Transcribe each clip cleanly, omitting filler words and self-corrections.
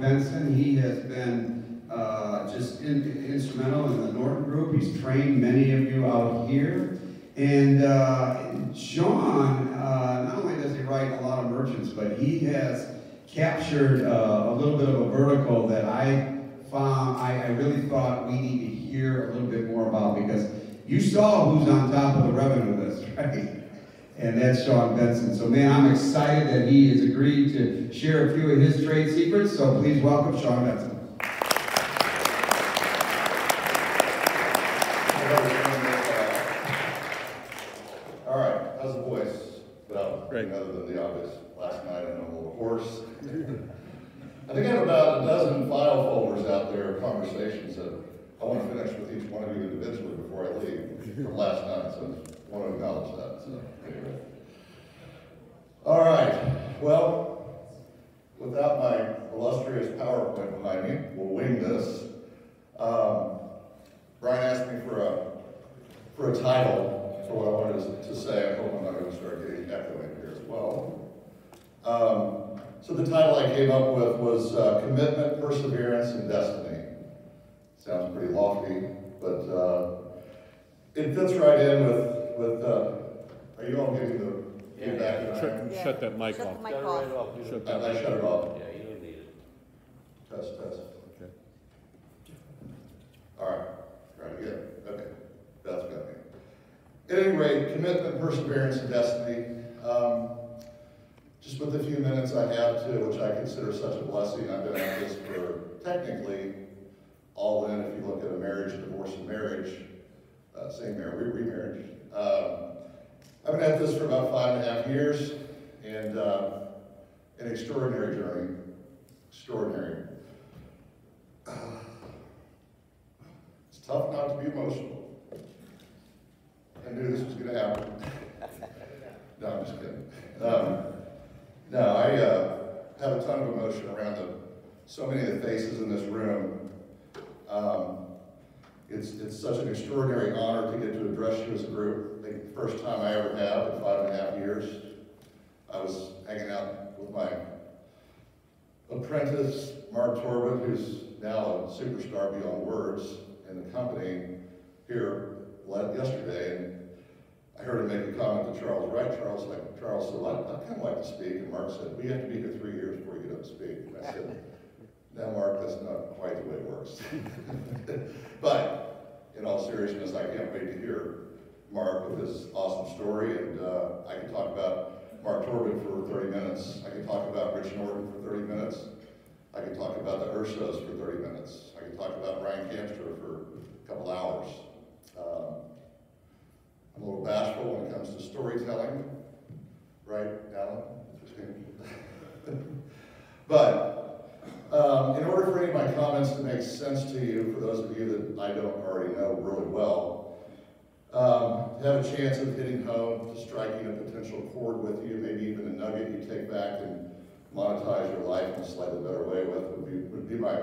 Benson. He has been just instrumental in the Norton group. He's trained many of you out here. And Shawn, not only does he write a lot of merchants, but he has captured a little bit of a vertical that I found, I really thought we need to hear a little bit more about, because you saw who's on top of the revenue list, right? And that's Shawn Benson. So man, I'm excited that he has agreed to share a few of his trade secrets. So please welcome Shawn Benson. All right, how's the voice? Well, Great. other than the obvious, last night I'm a little hoarse. I think I have about a dozen file folders out there of conversations that I want to finish with each one of you individually before I leave from last night, so I want to acknowledge that. So, anyway. All right, well, without my illustrious PowerPoint behind me, we'll wing this. Brian asked me for a title for what I wanted to say. I hope I'm not going to start getting echoing here as well. So the title I came up with was Commitment, Perseverance, and Destiny. Sounds pretty lofty, but it fits right in with are you all getting the feedback? Shut that mic off. Shut the mic off. I shut it off. Yeah, you don't need it. Test. Okay. All right, try it again. Okay, that's got me. At any rate, commitment, perseverance, and destiny. Just with the few minutes I have to, which I consider such a blessing, I've been at this for technically all in, if you look at a marriage, divorce, and marriage, same marriage, remarriage. I've been at this for about 5.5 years, and an extraordinary journey. Extraordinary. It's tough not to be emotional. I knew this was going to happen. No, I'm just kidding. No, I have a ton of emotion around so many of the faces in this room. It's such an extraordinary honor to get to address you as a group. I think the first time I ever have in 5.5 years. I was hanging out with my apprentice, Mark Torben, who's now a superstar beyond words in the company here yesterday, and I heard him make a comment to Charles, right? Charles said, I'd kind of like to speak, and Mark said, we have to be here 3 years before you get up to speak. And I said, no, Mark, that's not quite the way it works. But in all seriousness, I can't wait to hear Mark with his awesome story, and I can talk about Mark Torben for 30 minutes. I can talk about Rich Norton for 30 minutes. I can talk about the Ursos for 30 minutes. I can talk about Brian Camstra for a couple hours. I'm a little bashful when it comes to storytelling, right, Alan? But in order for any of my comments to make sense to you, for those of you that I don't already know really well, to have a chance of hitting home, to striking a potential chord with you, maybe even a nugget you take back and monetize your life in a slightly better way with would be my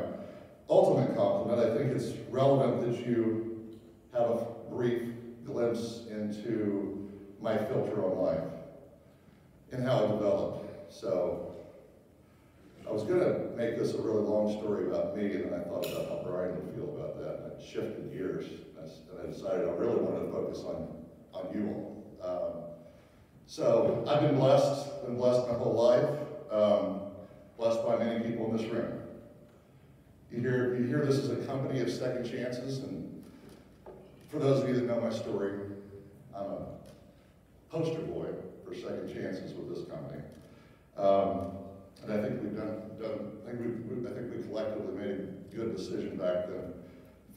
ultimate compliment. I think it's relevant that you have a brief glimpse into my filter on life and how it developed. So I was going to make this a really long story about me, and then I thought about how Brian would feel about that, and I shifted gears, and I decided I really wanted to focus on you all. So I've been blessed my whole life, blessed by many people in this room. You hear this as a company of second chances, and for those of you that know my story, I'm a poster boy for second chances with this company. And I think I think we collectively made a good decision back then,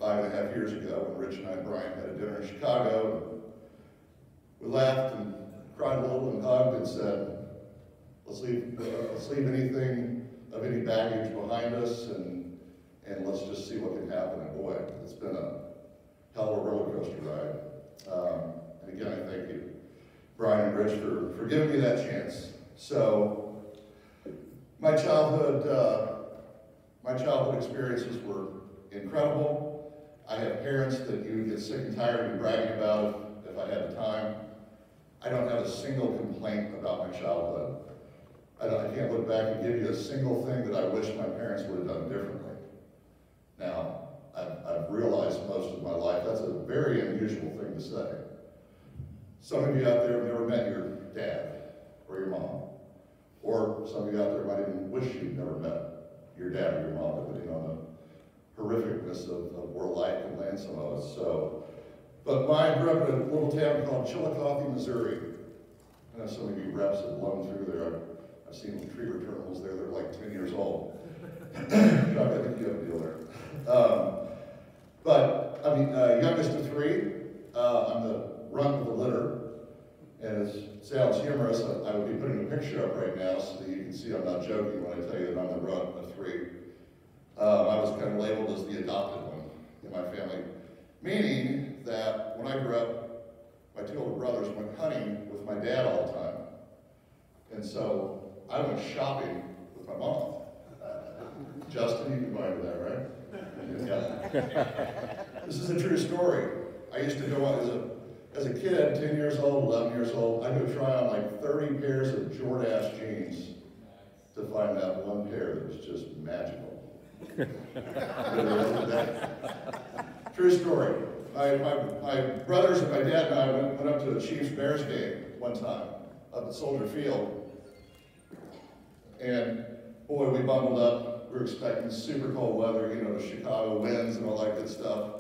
5.5 years ago, when Rich and I and Brian had a dinner in Chicago. We laughed and cried a little and hugged and said, let's leave anything of any baggage behind us, and let's just see what can happen. And boy, it's been a hell of a roller coaster ride. And again, I thank you, Brian and Rich, for giving me that chance. So my childhood experiences were incredible. I have parents that you would get sick and tired of me bragging about if I had the time. I don't have a single complaint about my childhood. I can't look back and give you a single thing that I wish my parents would have done realized most of my life. That's a very unusual thing to say. Some of you out there have never met your dad or your mom. Or some of you out there might even wish you'd never met your dad or your mom, depending on the horrificness of where life can land some of us. So, but I grew up in a little town called Chillicothe, Missouri. I know some of you reps have blown through there. I've seen tree terminals there. They're like 10 years old. I think you have a deal there. But I'm the youngest of three. I'm the runt of the litter. And it sounds humorous. I would be putting a picture up right now so that you can see I'm not joking when I tell you that I'm the runt of three. I was kind of labeled as the adopted one in my family, meaning that when I grew up, my two older brothers went hunting with my dad all the time. And so I went shopping with my mom. Justin, you can buy into that, right? Yeah. This is a true story. I used to go on as a kid, 10 years old, 11 years old, I could try on like 30 pairs of Jordache jeans to find that one pair that was just magical. True story. My brothers and my dad and I went up to a Chiefs-Bears game one time up at Soldier Field. And boy, we bundled up. We were expecting super cold weather, you know, the Chicago winds and all that good stuff.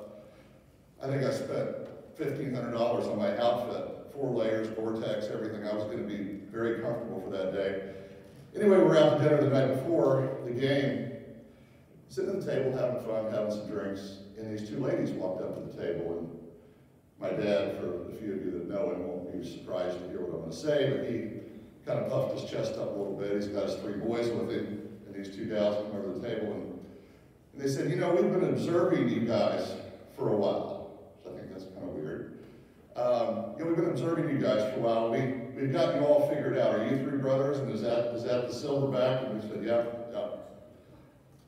I think I spent $1,500 on my outfit, 4 layers, Gore-Tex, everything. I was going to be very comfortable for that day. Anyway, we were out to dinner the night before the game, sitting at the table, having fun, having some drinks, and these 2 ladies walked up to the table, and my dad, for the few of you that know him, won't be surprised to hear what I'm going to say, but he kind of puffed his chest up a little bit. He's got his 3 boys with him, and these 2 gals come over to the table, and they said, you know, we've been observing you guys for a while. I think that's kind of weird. We've been observing you guys for a while. We've got you all figured out. Are you 3 brothers? And is that the silverback? And we said, yeah.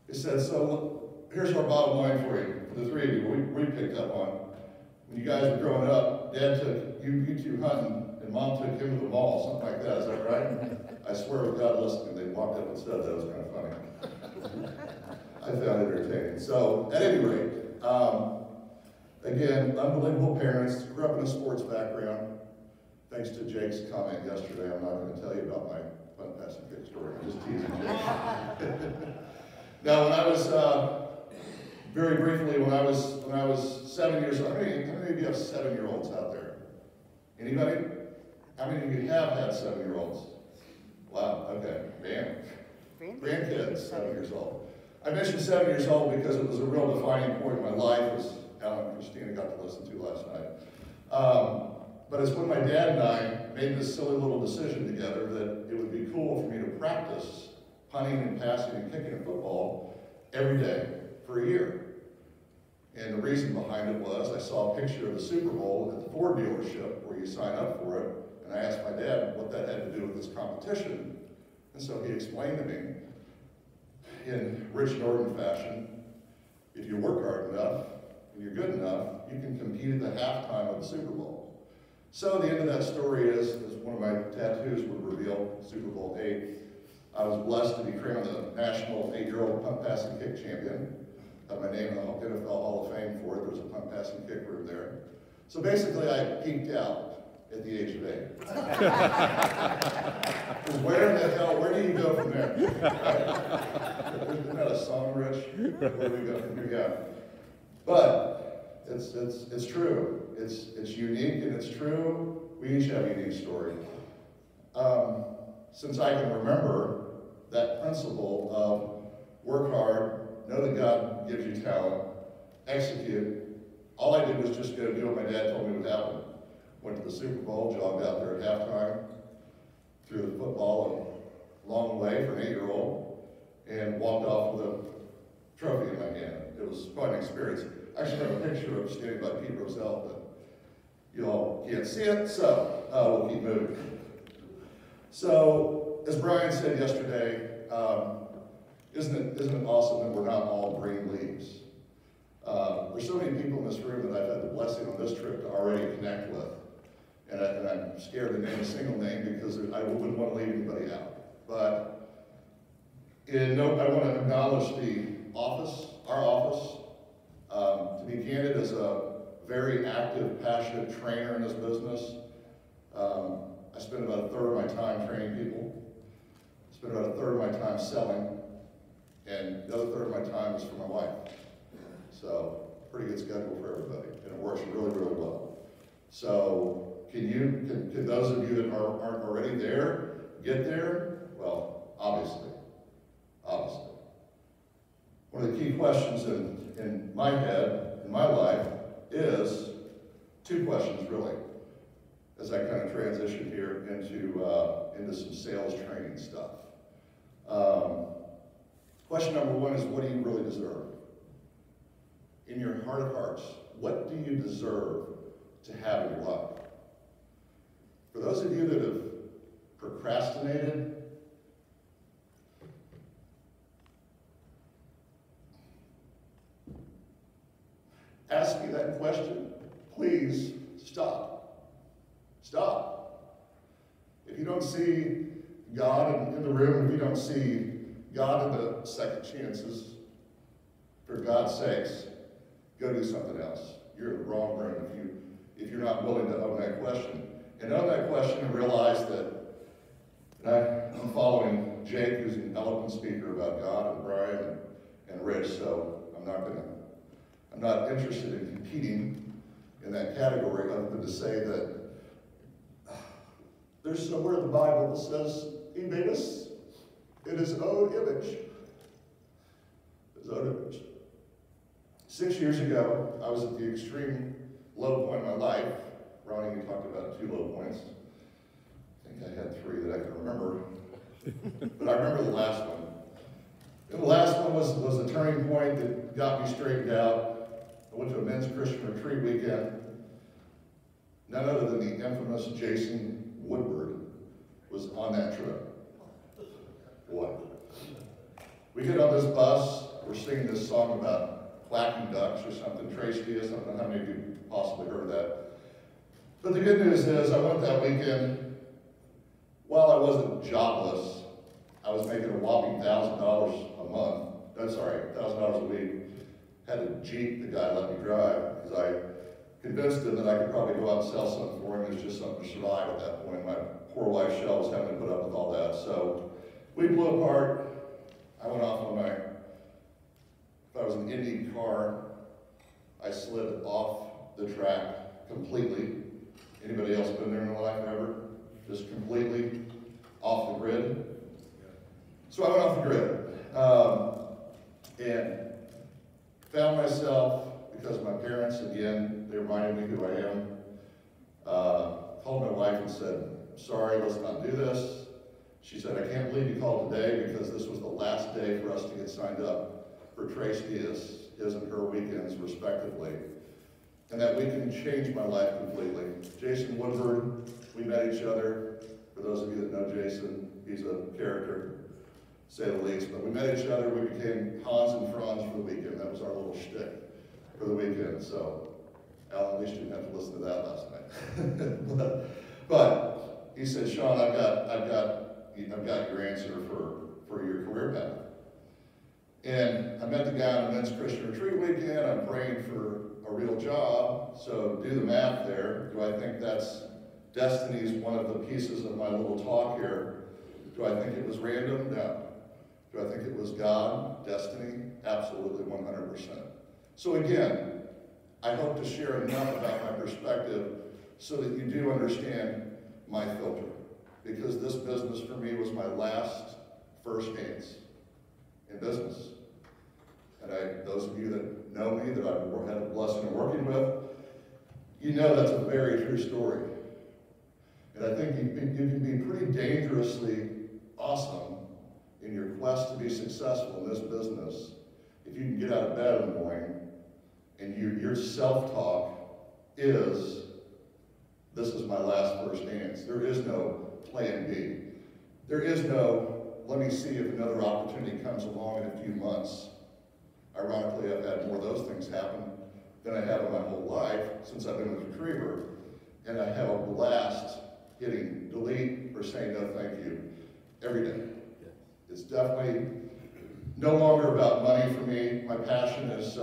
He said, so here's our bottom line for you, for the 3 of you. We picked up on. When you guys were growing up, Dad took you 2 hunting, and Mom took him to the mall, something like that. Is that right? I swear with God listening, they walked up and said that. Was kind of funny. I found it entertaining. So at any rate, again, unbelievable parents, grew up in a sports background. Thanks to Jake's comment yesterday, I'm not going to tell you about my fun passing kick story. I'm just teasing Jake. Now, when I was, very briefly, when I was 7 years old, how many of you have 7-year-olds out there? Anybody? How many of you have had 7-year-olds? Wow, okay, man. Grandkids, 7 years old. I mentioned 7 years old because it was a real defining point in my life, as Alan and Christina got to listen to last night. But it's when my dad and I made this silly little decision together that it would be cool for me to practice punting and passing and kicking a football every day for a year. And the reason behind it was I saw a picture of the Super Bowl at the Ford dealership where you sign up for it, and I asked my dad what that had to do with this competition. And so he explained to me in Rich Norton fashion, if you work hard enough and you're good enough, you can compete at the halftime of the Super Bowl. So the end of that story is, as one of my tattoos would reveal, Super Bowl 8, I was blessed to be crowned the national 8-year-old punt, pass, and kick champion. Got my name in the NFL Hall of Fame for it. There's a punt, pass, and kick room there. So basically, I peaked out at the age of 8. Where do you go from there? Isn't that a song, Rich? Where do we go from here? Yeah. But it's true. It's unique and it's true. We each have a unique story. Since I can remember, that principle of work hard, know that God gives you talent, execute. All I did was just go do what my dad told me would happen. Went to the Super Bowl, jogged out there at halftime, threw the football a long way for an 8-year-old, and walked off with a trophy in my hand. It was quite an experience. I actually have a picture of standing by Pete Rozelle, but you all can't see it, so we'll keep moving. So, as Brian said yesterday, isn't it awesome that we're not all green leaves? There's so many people in this room that I've had the blessing on this trip to already connect with. And I'm scared to name a single name because I wouldn't want to leave anybody out. But I want to acknowledge the office, our office. To be candid, originated as a very active, passionate trainer in this business. I spend about a third of my time training people. I spend about a third of my time selling, and the other third of my time is for my wife. So, pretty good schedule for everybody, and it works really, really well. So, can those of you that aren't already there, get there? Well, obviously. One of the key questions in my head, in my life, is two questions really, as I kind of transition here into some sales training stuff. Question number one is, what do you really deserve? In your heart of hearts, what do you deserve to have in your life? For those of you that have procrastinated, ask me that question, please stop. Stop. If you don't see God in the room, if you don't see God in the second chances, for God's sakes, go do something else. You're in the wrong room if you're not willing to own that question. And own that question and realize that I'm following Jake, who's an eloquent speaker about God, and Brian and Rich, so I'm not interested in competing in that category other than to say that there's somewhere in the Bible that says he made us in his own image. His own image. 6 years ago, I was at the extreme low point of my life. Ronnie, you talked about 2 low points. I think I had 3 that I can remember. But I remember the last one. And the last one was a turning point that got me straightened out. I went to a men's Christian retreat weekend. None other than the infamous Jason Woodward was on that trip. Boy. We get on this bus, we're singing this song about quacking ducks or something, Trace Diaz, I don't know how many of you possibly heard of that. But the good news is, I went that weekend, while I wasn't jobless, I was making a whopping $1,000 a month. I'm sorry, $1,000 a week. Had a Jeep the guy let me drive, because I convinced him that I could probably go out and sell something for him. It was just something to survive at that point. My poor wife, Shell, was having to put up with all that. So we blew apart. I went off on if I was an Indy car, I slid off the track completely. Anybody else been there in their life ever? Just completely off the grid. So I went off the grid. And found myself, because my parents, again, they reminded me who I am, called my wife and said, sorry, let's not do this. She said, I can't believe you called today because this was the last day for us to get signed up for Trace Diaz, his and her weekends, respectively. And that weekend changed my life completely. Jason Woodward, we met each other. For those of you that know Jason, he's a character, to say the least. But we met each other, we became Hans and Franz for the weekend. That was our little shtick for the weekend. So, Alan, at least you didn't have to listen to that last night. but he said, Sean, I've got your answer for your career path. And I met the guy on a men's Christian retreat weekend. I'm praying for a real job. So do the math there. Do I think that's destiny's one of the pieces of my little talk here? Do I think it was random? No. Do I think it was God, destiny? Absolutely, 100%. So again, I hope to share enough about my perspective so that you do understand my filter. Because this business for me was my last first dance in business. And those of you that know me, that I've had the blessing of working with, you know that's a very true story. And I think you can be pretty dangerously awesome in your quest to be successful in this business if you can get out of bed in the morning and your self-talk is, this is my last first dance. There is no plan B. There is no, let me see if another opportunity comes along in a few months. Ironically, I've had more of those things happen than I have in my whole life since I've been with Retriever, and I have a blast hitting delete or saying no thank you every day. It's definitely no longer about money for me. My passion is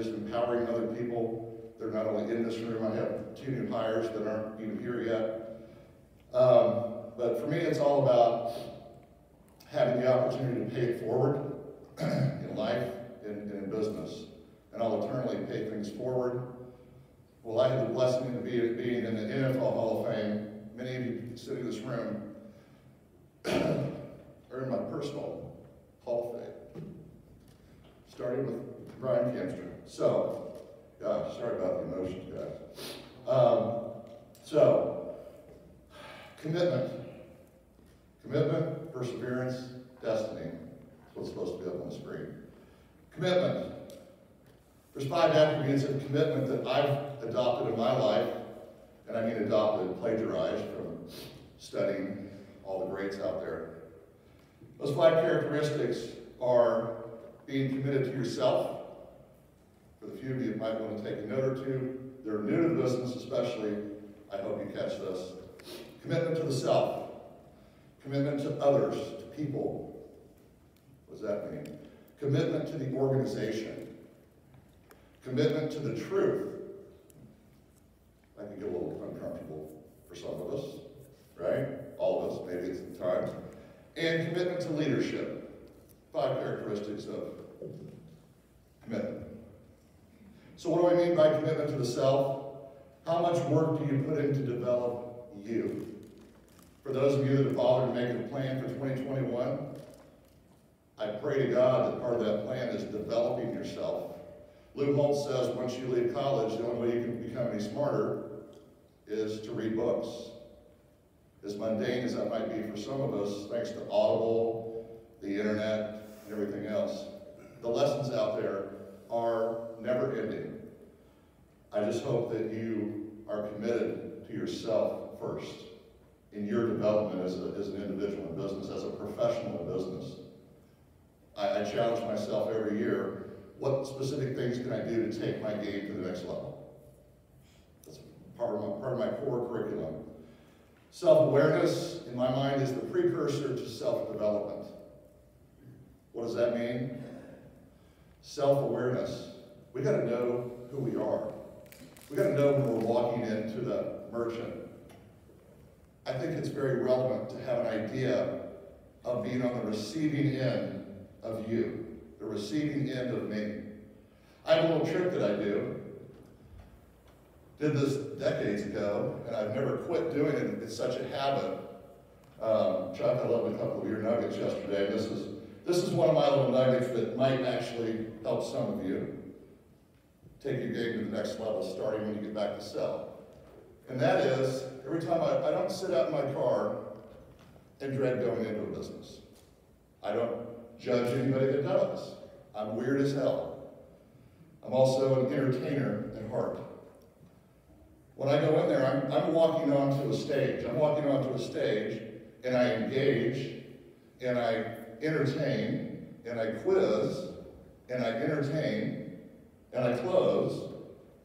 empowering other people. They're not only in this room. I have 2 new hires that aren't even here yet. But for me, it's all about having the opportunity to pay it forward in life and in business. And I'll eternally pay things forward. Well, I had the blessing of being in the NFL Hall of Fame. Many of you sitting in this room are in my personal Hall of Fame, starting with Brian Kemstra. So, gosh, sorry about the emotions, guys. Commitment. Commitment, perseverance, destiny. That's what's supposed to be up on the screen. Commitment. There's 5 attributes of commitment that I've adopted in my life, and I mean adopted, plagiarized from studying all the greats out there. Those 5 characteristics are being committed to yourself. For the few of you that might want to take a note or two, they're new to the business especially, I hope you catch this. Commitment to the self. Commitment to others, to people. What does that mean? Commitment to the organization. Commitment to the truth. That can get a little uncomfortable for some of us, right? All of us, maybe it's the time. And commitment to leadership. 5 characteristics of commitment. So what do I mean by commitment to the self? How much work do you put in to develop you? For those of you that have bothered to make a plan for 2021, I pray to God that part of that plan is developing yourself. Lou Holtz says once you leave college, the only way you can become any smarter is to read books. As mundane as that might be for some of us, thanks to Audible, the internet, and everything else, the lessons out there are never ending. I just hope that you are committed to yourself first in your development as an individual in business, as a professional in business. I challenge myself every year, what specific things can I do to take my game to the next level? That's part of my core curriculum. Self-awareness, in my mind, is the precursor to self-development. What does that mean? Self-awareness. We got to know who we are. We got to know when we're walking into the merchant. I think it's very relevant to have an idea of being on the receiving end of you, the receiving end of me. I have a little trick that I do. Did this decades ago, and I've never quit doing it. It's such a habit. Chuck, I love a couple of your nuggets yesterday. This is one of my little nuggets that might actually help some of you take your game to the next level, starting when you get back to sell. And that is, every time I don't sit out in my car and dread going into a business. I don't judge anybody that does. I'm weird as hell. I'm also an entertainer at heart. When I go in there, I'm walking onto a stage. I'm walking onto a stage, and I engage, and I entertain, and I quiz, and I entertain, and I close,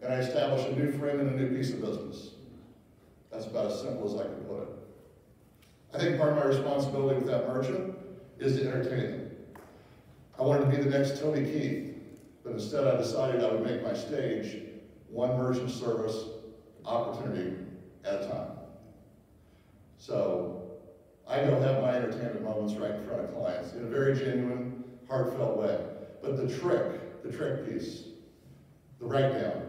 and I establish a new friend and a new piece of business. That's about as simple as I can put it. I think part of my responsibility with that merchant is to entertain them. I wanted to be the next Tony Keith, but instead I decided I would make my stage one merchant service opportunity at a time. So I go have my entertainment moments right in front of clients in a very genuine, heartfelt way. But the trick piece, the write down.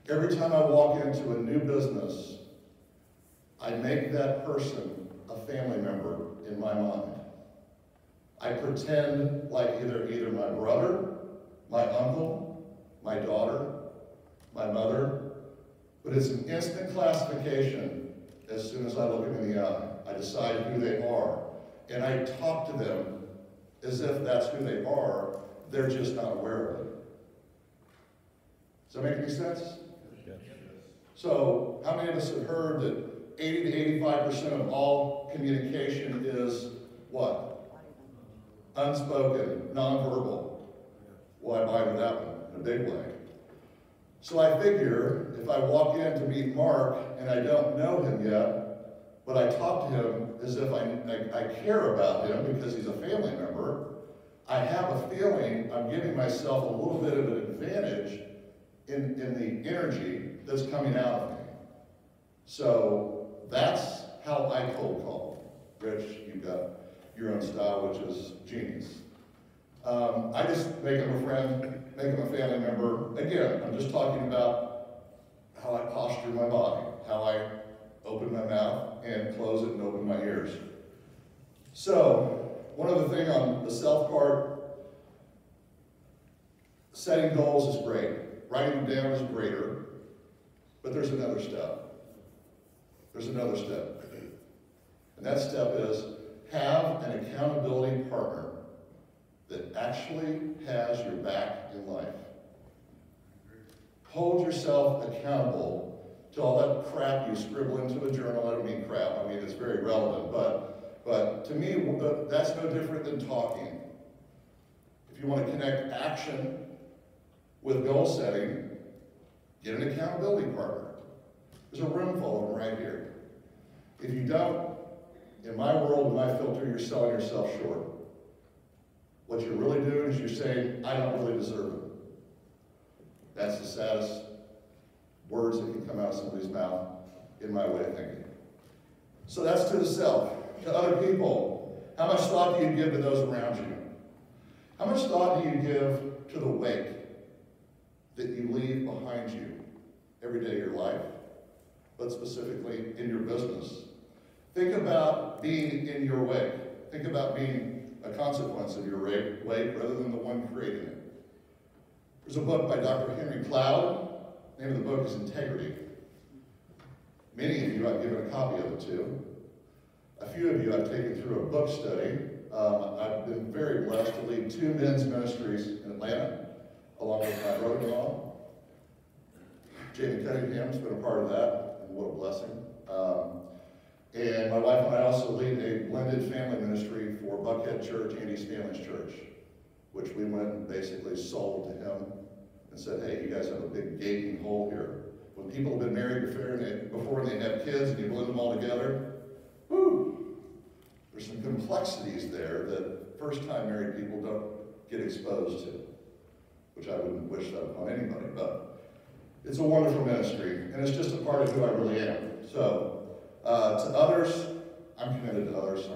Every time I walk into a new business, I make that person a family member in my mind. I pretend like either my brother, my uncle, my daughter, my mother, but it's an instant classification as soon as I look them in the eye. I decide who they are, and I talk to them as if that's who they are. They're just not aware of it. Does that make any sense? Yes. So, how many of us have heard that 80 to 85% of all communication is what? Unspoken, nonverbal. Well, I buy into that one in a big way. So I figure if I walk in to meet Mark and I don't know him yet, but I talk to him as if I care about him because he's a family member, I have a feeling I'm giving myself a little bit of an advantage in the energy that's coming out of me. So that's how I cold call. Rich, you've got your own style, which is genius. I just make them a friend, make them a family member. Again, I'm just talking about how I posture my body, how I open my mouth and close it and open my ears. So, one other thing on the self part, setting goals is great. Writing them down is greater, but there's another step. There's another step. And that step is have an accountability partner that actually has your back in life. Hold yourself accountable to all that crap you scribble into a journal. I don't mean crap, I mean it's very relevant, but to me, that's no different than talking. If you want to connect action with goal setting, get an accountability partner. There's a room full of them right here. If you don't, in my world, in my filter, you're selling yourself short. What you're really doing is you're saying, I don't really deserve it. That's the saddest words that can come out of somebody's mouth in my way of thinking. So that's to the self. To other people, how much thought do you give to those around you? How much thought do you give to the wake that you leave behind you every day of your life, but specifically in your business? Think about being in your wake. Think about being a consequence of your wake rather than the one creating it. There's a book by Dr. Henry Cloud. The name of the book is Integrity. Many of you I've given a copy of it to. A few of you I've taken through a book study. I've been very blessed to lead 2 men's ministries in Atlanta, along with my brother-in-law. Jamie Cunningham's been a part of that, and what a blessing. And my wife and I also lead a blended family ministry for Buckhead Church, Andy Stanley's church, which we went and basically sold to him and said, hey, you guys have a big gaping hole here. When people have been married before and they have kids and you blend them all together, whoo, there's some complexities there that first-time married people don't get exposed to, which I wouldn't wish that upon anybody, but it's a wonderful ministry, and it's just a part of who I really am. So, to others, I'm committed to others.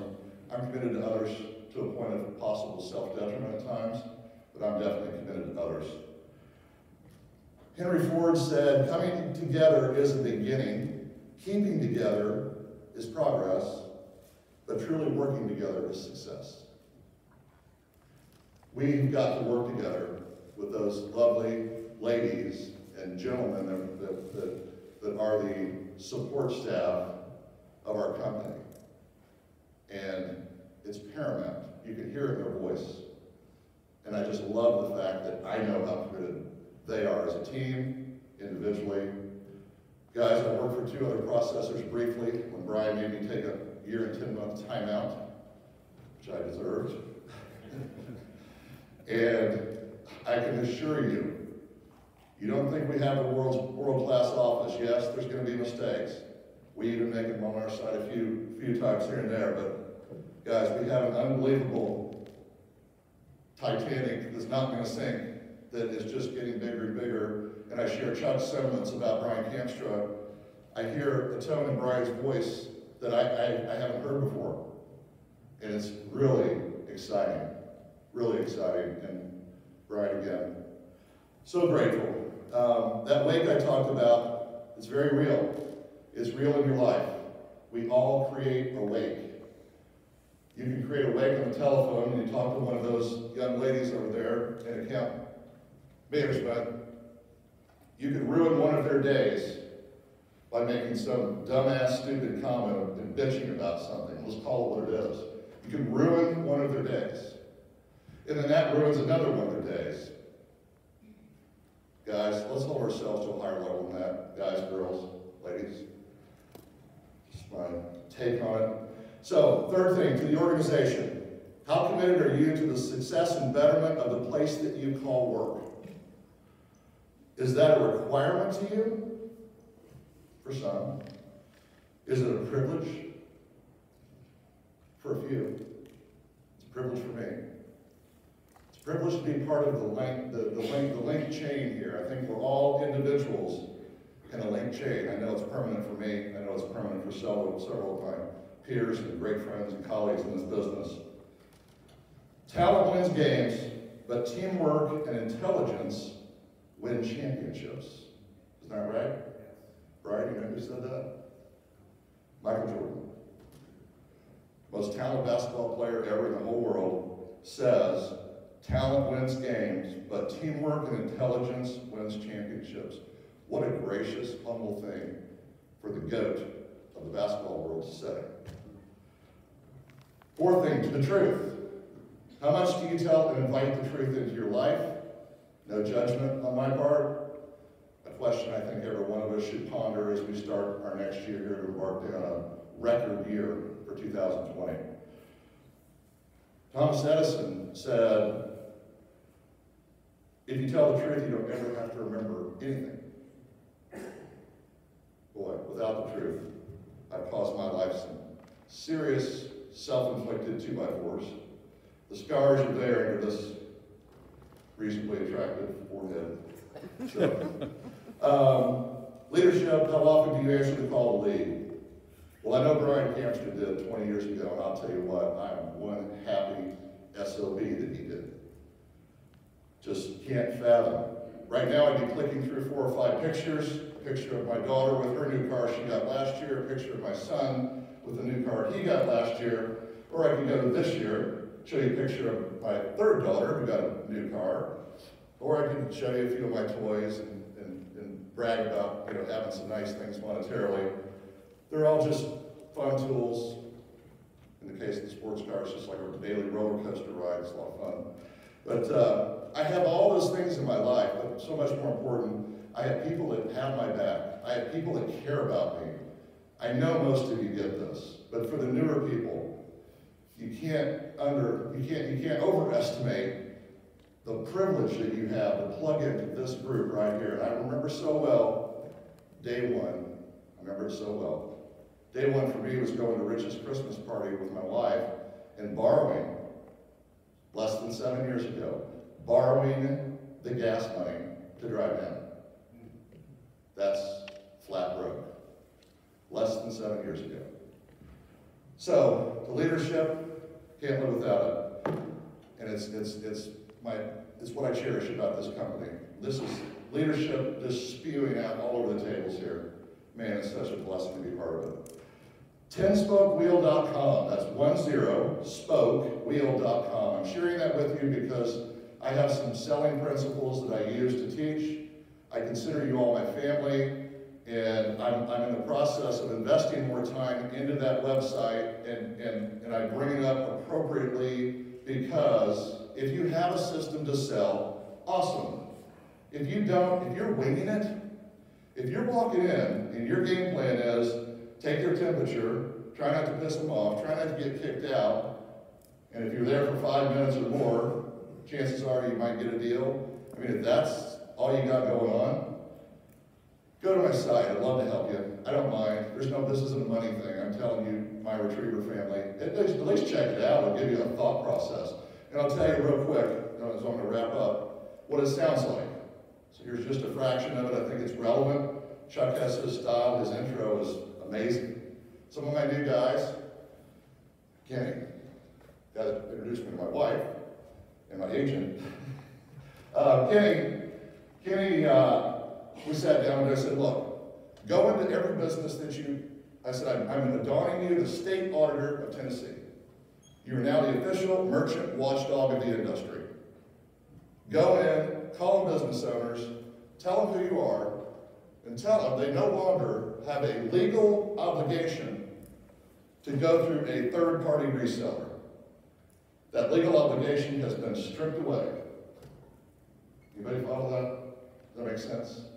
I'm committed to others to a point of possible self-detriment at times, but I'm definitely committed to others. Henry Ford said, coming together is a beginning, keeping together is progress, but truly working together is success. We've got to work together with those lovely ladies and gentlemen that are the support staff of our company. And it's paramount. You can hear it in their voice. And I just love the fact that I know how committed they are as a team, individually. Guys, I worked for 2 other processors briefly when Brian made me take a 1 and 10 month timeout, which I deserved. And I can assure you, you don't think we have a world-class office. Yes, there's going to be mistakes. We even make them on our side a few times here and there, but guys, we have an unbelievable Titanic that's not going to sink, that is just getting bigger and bigger. And I share Chuck's sentiments about Brian Kamstra. I hear a tone in Brian's voice that I haven't heard before. And it's really exciting, and Brian again, so grateful. That wake I talked about, it's very real. It's real in your life. We all create a wake. You can create a wake on the telephone when you talk to one of those young ladies over there in account management. You can ruin one of their days by making some dumbass, stupid comment and bitching about something. Let's call it what it is. You can ruin one of their days. And then that ruins another one of their days. Guys, let's hold ourselves to a higher level than that. Guys, girls, ladies. Just my take on it. So, third thing, to the organization. How committed are you to the success and betterment of the place that you call work? Is that a requirement to you? For some. Is it a privilege? For a few. It's a privilege for me. Privileged to be part of the link chain here. I think we're all individuals in a link chain. I know it's permanent for me. I know it's permanent for several of my peers and great friends and colleagues in this business. Talent wins games, but teamwork and intelligence win championships. Isn't that right? Right? You know who said that? Michael Jordan. Most talented basketball player ever in the whole world says, talent wins games, but teamwork and intelligence wins championships. What a gracious, humble thing for the GOAT of the basketball world to say. Fourth thing, the truth. How much do you tell and invite the truth into your life? No judgment on my part. A question I think every one of us should ponder as we start our next year here to embark on a record year for 2020. Thomas Edison said, if you tell the truth, you don't ever have to remember anything. Boy, without the truth, I've caused my life some serious self-inflicted 2x4s. The scars are there under this reasonably attractive forehead. So, leadership, how often do you answer the call to lead? Well, I know Brian Campster did 20 years ago, and I'll tell you what, I'm one happy SOB that he did. Just can't fathom. Right now I'd be clicking through 4 or 5 pictures, a picture of my daughter with her new car she got last year, a picture of my son with the new car he got last year, or I can go to this year, show you a picture of my third daughter who got a new car, or I can show you a few of my toys and brag about having some nice things monetarily. They're all just fun tools. In the case of the sports car, it's just like a daily roller coaster ride. It's a lot of fun. But I have all those things in my life, but so much more important, I have people that have my back. I have people that care about me. I know most of you get this, but for the newer people, you can't overestimate the privilege that you have to plug into this group right here. And I remember so well, day one, I remember it so well. Day one for me was going to Rich's Christmas party with my wife and borrowing, less than 7 years ago, borrowing the gas money to drive down. That's flat broke. Less than 7 years ago. So, the leadership, can't live without it. And it's what I cherish about this company. This is leadership just spewing out all over the tables here. Man, it's such a blessing to be part of it. 10spokewheel.com, that's 10spokewheel.com. I'm sharing that with you because I have some selling principles that I use to teach. I consider you all my family, and I'm in the process of investing more time into that website, and I bring it up appropriately because if you have a system to sell, awesome. If you don't, if you're winging it, if you're walking in and your game plan is take their temperature, try not to piss them off, try not to get kicked out, and if you're there for 5 minutes or more, chances are you might get a deal. I mean, if that's all you got going on, go to my site. I'd love to help you. I don't mind. This isn't a money thing. I'm telling you, my retriever family, at least check it out. It'll give you a thought process. And I'll tell you real quick, as I'm going to wrap up, what it sounds like. So here's just a fraction of it. I think it's relevant. Chuck has his style. His intro is amazing. Some of my new guys, Kenny, guy that introduced me to my wife and my agent. Kenny, we sat down and I said, look, go into every business that I said, I'm adorning you the state auditor of Tennessee. You are now the official merchant watchdog of the industry. Go in, call them business owners, tell them who you are, and tell them they no longer have a legal obligation to go through a third-party reseller. That legal obligation has been stripped away. Anybody follow that? Does that make sense?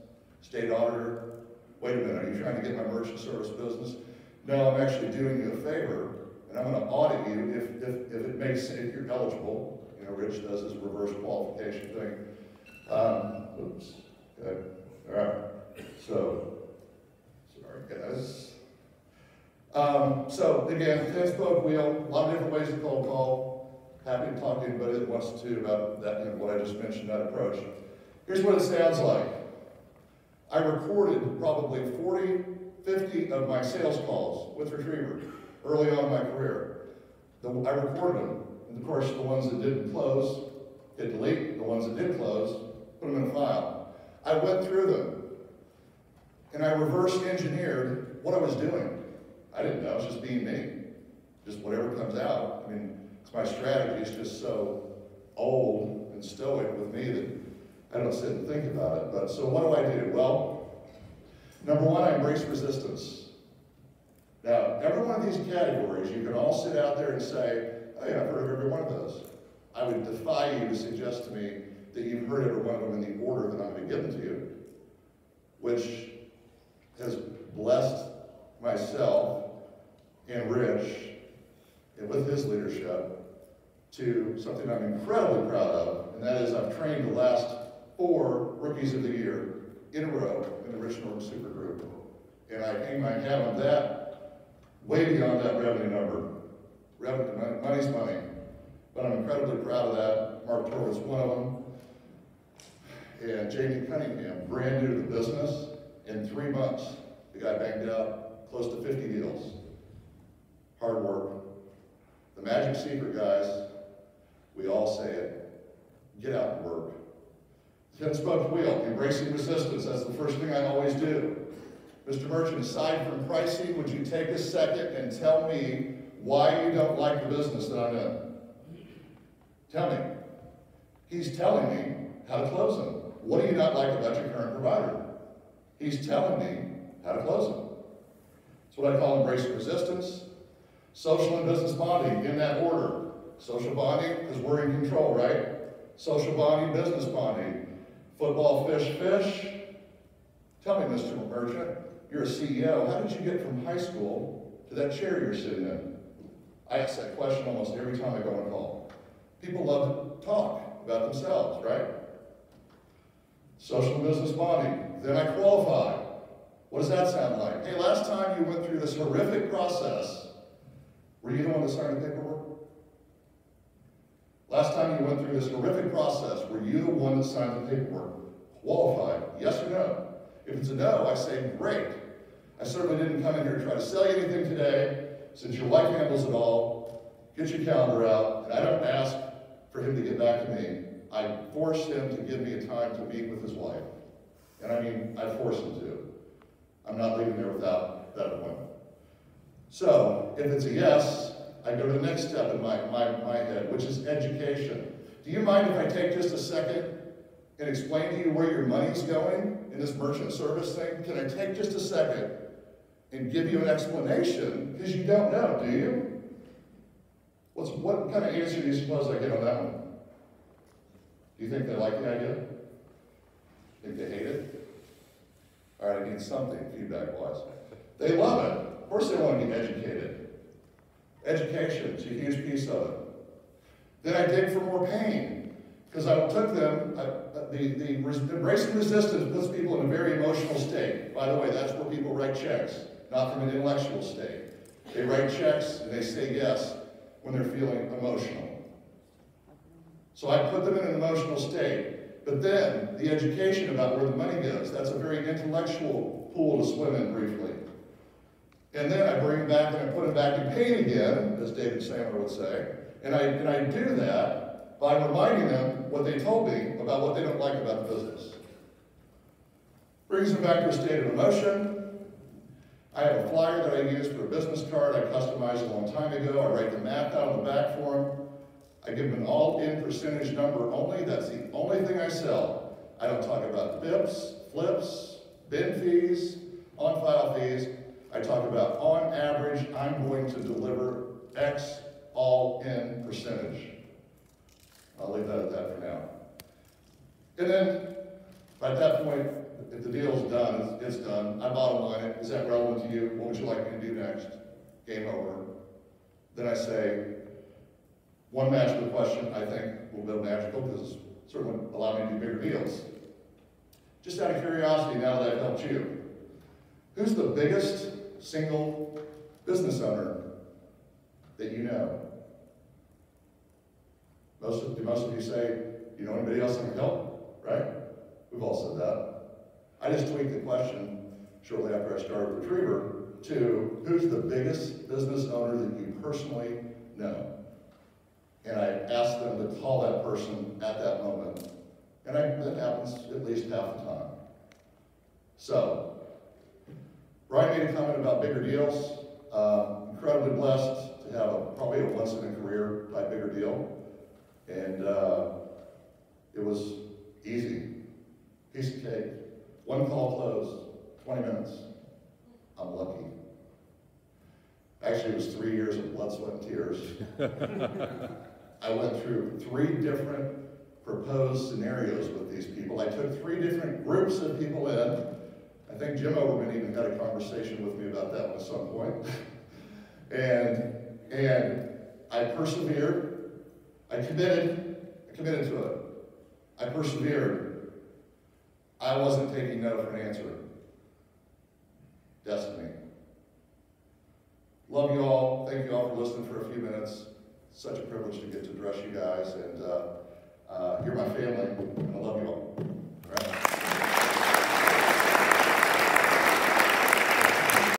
State auditor, wait a minute, are you trying to get my merchant service business? No, I'm actually doing you a favor, and I'm going to audit you if it makes sense, if you're eligible. Rich does his reverse qualification thing. Oops. Good. All right. So, sorry guys. So again, 10-spoke wheel, a lot of different ways to cold call. happy to talk to anybody that wants to about that, what I just mentioned, that approach. Here's what it sounds like. I recorded probably 40, 50 of my sales calls with Retriever early on in my career. I recorded them. And of course, the ones that didn't close, hit delete. The ones that did close, put them in a file. I went through them, and I reverse engineered what I was doing. I didn't know, it's just being me. Just whatever comes out. I mean, it's my strategy. It's just so old and stoic with me that I don't sit and think about it. But so what do? Well, number one, I embrace resistance. Now, every one of these categories, you can all sit out there and say, oh yeah, I've heard of every one of those. I would defy you to suggest to me that you've heard every one of them in the order that I'm going to give them to you, which has blessed myself and Rich, and with his leadership, to something I'm incredibly proud of, and that is I've trained the last 4 Rookies of the Year in a row in the Rich Norton Super Group. And I hang my hat on that, way beyond that revenue number. Money's money. But I'm incredibly proud of that. Mark Torres, one of them. And Jamie Cunningham, brand new to the business. In 3 months, the guy banged out close to 50 deals. Hard work. The magic secret, guys, we all say it, get out and work. 10-spoke wheel, embracing resistance, that's the first thing I always do. Mr. Merchant, aside from pricing, would you take a second and tell me why you don't like the business that I'm in? Tell me. He's telling me how to close them. What do you not like about your current provider? He's telling me how to close them. That's what I call embracing resistance. Social and business bonding, in that order. Social bonding, because we're in control, right? Social bonding, business bonding. Football, fish, fish. Tell me, Mr. Merchant, you're a CEO. How did you get from high school to that chair you're sitting in? I ask that question almost every time I go on a call. People love to talk about themselves, right? Social and business bonding. Then I qualify. What does that sound like? Hey, last time you went through this horrific process, were you the one that signed the paperwork? Last time you went through this horrific process, were you the one that signed the paperwork? Qualified, yes or no? If it's a no, I say, great. I certainly didn't come in here to try to sell you anything today. Since your wife handles it all, get your calendar out, and I don't ask for him to get back to me. I force him to give me a time to meet with his wife. And I mean, I force him to. I'm not leaving there without that appointment. So, if it's a yes, I go to the next step in my head, which is education. Do you mind if I take just a second and explain to you where your money's going in this merchant service thing? Can I take just a second and give you an explanation? Because you don't know, do you? What kind of answer do you suppose I get on that one? Do you think they like the idea? Think they hate it? All right, I need something feedback-wise. They love it. Of course they want to be educated. Education's a huge piece of it. Then I dig for more pain, because I took them, the embracing resistance puts people in a very emotional state. By the way, that's where people write checks, not from an intellectual state. They write checks and they say yes when they're feeling emotional. So I put them in an emotional state. But then the education about where the money goes, that's a very intellectual pool to swim in briefly. And then I bring them back and I put them back in pain again, as David Sandler would say. And I do that by reminding them what they told me about what they don't like about the business. Brings them back to a state of emotion. I have a flyer that I use for a business card I customized a long time ago. I write the math out on the back for them. I give them an all-in percentage number only. That's the only thing I sell. I don't talk about BIPs, flips, bin fees, on-file fees. I talk about, on average, I'm going to deliver X all-in percentage. I'll leave that at that for now. And then, at that point, if the deal's done, it's done. I bottom line it. Is that relevant to you? What would you like me to do next? Game over. Then I say, one magical question I think will be magical because it's certainly allowed me to do bigger deals. Just out of curiosity, now that I've helped you, who's the biggest single business owner that you know? Most of you say, you know anybody else that can help, right? We've all said that. I just tweaked the question shortly after I started Retriever to, who's the biggest business owner that you personally know? And I asked them to call that person at that moment. And that happens at least half the time. So, Brian made a comment about bigger deals. Incredibly blessed to have probably a once-in-a-career type bigger deal. And it was easy. Piece of cake. One call closed, 20 minutes. I'm lucky. Actually, it was 3 years of blood, sweat, and tears. I went through 3 different proposed scenarios with these people. I took 3 different groups of people in. I think Jim Overman even had a conversation with me about that one at some point. and I persevered. I committed to it. I persevered. I wasn't taking no for an answer. Destiny. Love you all. Thank you all for listening for a few minutes. Such a privilege to get to address you guys, and you're my family, and I love you all.